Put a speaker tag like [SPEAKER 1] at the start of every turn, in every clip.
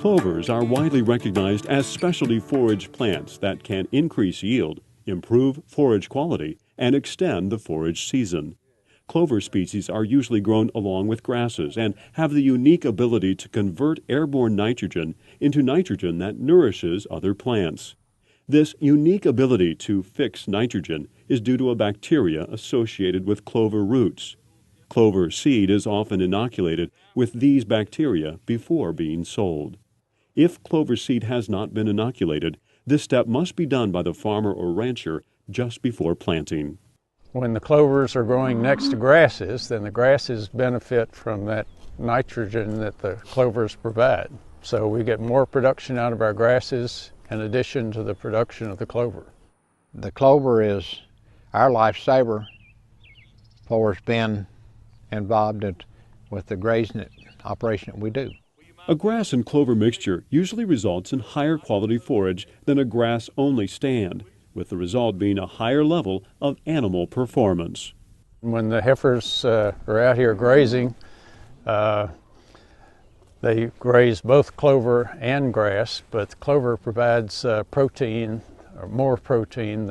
[SPEAKER 1] Clovers are widely recognized as specialty forage plants that can increase yield, improve forage quality, and extend the forage season. Clover species are usually grown along with grasses and have the unique ability to convert airborne nitrogen into nitrogen that nourishes other plants. This unique ability to fix nitrogen is due to a bacteria associated with clover roots. Clover seed is often inoculated with these bacteria before being sold. If clover seed has not been inoculated, this step must be done by the farmer or rancher just before planting.
[SPEAKER 2] When the clovers are growing next to grasses, then the grasses benefit from that nitrogen that the clovers provide. So we get more production out of our grasses in addition to the production of the clover.
[SPEAKER 3] The clover is our lifesaver for us being involved with the grazing operation that we do.
[SPEAKER 1] A grass and clover mixture usually results in higher quality forage than a grass-only stand, with the result being a higher level of animal performance.
[SPEAKER 2] When the heifers are out here grazing, they graze both clover and grass, but clover provides protein, or more protein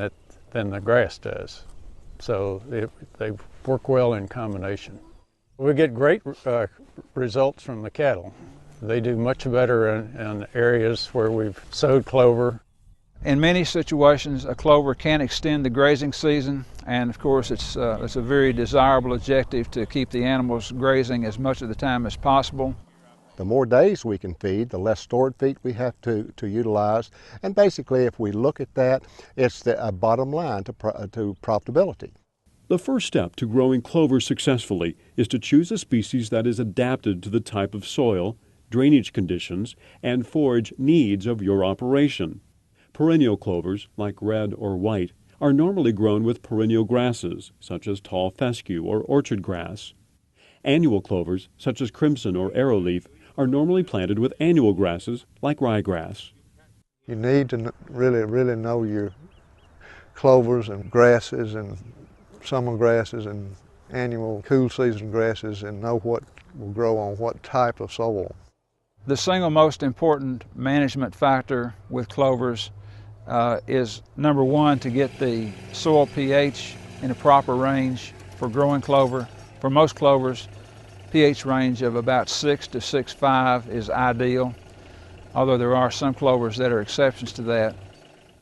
[SPEAKER 2] than the grass does. So they work well in combination. We get great results from the cattle. They do much better in areas where we've sowed clover.
[SPEAKER 4] In many situations, a clover can extend the grazing season, and of course it's a very desirable objective to keep the animals grazing as much of the time as possible.
[SPEAKER 5] The more days we can feed, the less stored feed we have to utilize, and basically if we look at that, it's a bottom line to profitability.
[SPEAKER 1] The first step to growing clover successfully is to choose a species that is adapted to the type of soil, drainage conditions, and forage needs of your operation. Perennial clovers, like red or white, are normally grown with perennial grasses, such as tall fescue or orchard grass. Annual clovers, such as crimson or arrowleaf, are normally planted with annual grasses, like ryegrass.
[SPEAKER 6] You need to really know your clovers and grasses and summer grasses and annual cool season grasses and know what will grow on what type of soil.
[SPEAKER 4] The single most important management factor with clovers is number one, to get the soil pH in a proper range for growing clover. For most clovers, pH range of about 6 to 6.5 is ideal, although there are some clovers that are exceptions to that.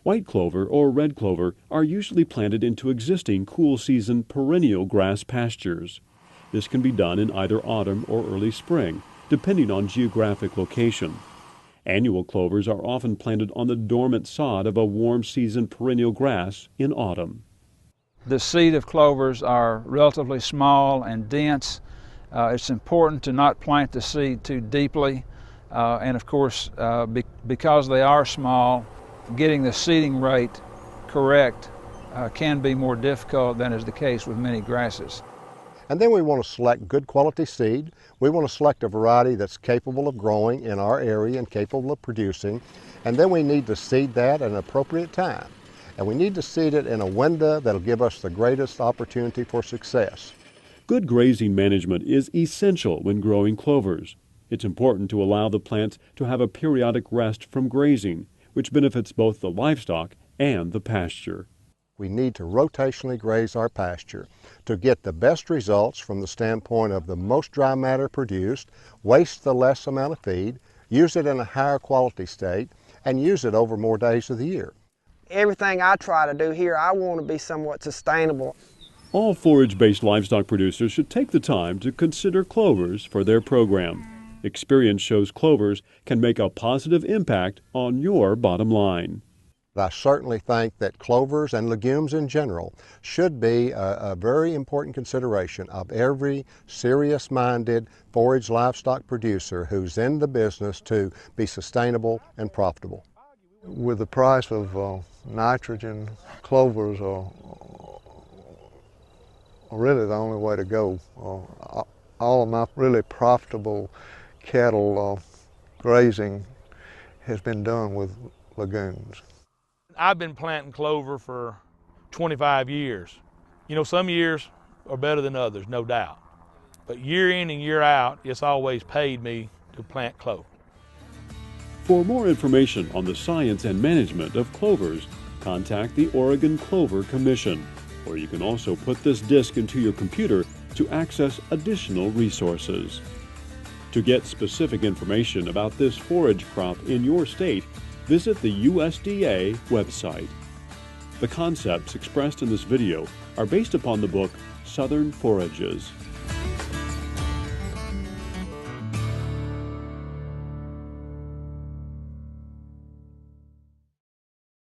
[SPEAKER 1] White clover or red clover are usually planted into existing cool season perennial grass pastures. This can be done in either autumn or early spring, depending on geographic location. Annual clovers are often planted on the dormant sod of a warm season perennial grass in autumn.
[SPEAKER 4] The seed of clovers are relatively small and dense. It's important to not plant the seed too deeply, and of course, because they are small, getting the seeding rate correct can be more difficult than is the case with many grasses.
[SPEAKER 5] And then we want to select good quality seed. We want to select a variety that's capable of growing in our area and capable of producing. And then we need to seed that at an appropriate time. And we need to seed it in a window that'll give us the greatest opportunity for success.
[SPEAKER 1] Good grazing management is essential when growing clovers. It's important to allow the plants to have a periodic rest from grazing, which benefits both the livestock and the pasture.
[SPEAKER 5] We need to rotationally graze our pasture to get the best results from the standpoint of the most dry matter produced, waste the less amount of feed, use it in a higher quality state, and use it over more days of the year.
[SPEAKER 7] Everything I try to do here, I want to be somewhat sustainable.
[SPEAKER 1] All forage-based livestock producers should take the time to consider clovers for their program. Experience shows clovers can make a positive impact on your bottom line.
[SPEAKER 5] I certainly think that clovers and legumes in general should be a very important consideration of every serious-minded forage livestock producer who's in the business to be sustainable and profitable.
[SPEAKER 6] With the price of nitrogen, clovers are really the only way to go. All of my really profitable cattle grazing has been done with legumes.
[SPEAKER 8] I've been planting clover for 25 years. You know, some years are better than others, no doubt. But year in and year out, it's always paid me to plant clover.
[SPEAKER 1] For more information on the science and management of clovers, contact the Oregon Clover Commission, or you can also put this disc into your computer to access additional resources. To get specific information about this forage crop in your state, visit the USDA website. The concepts expressed in this video are based upon the book Southern Forages.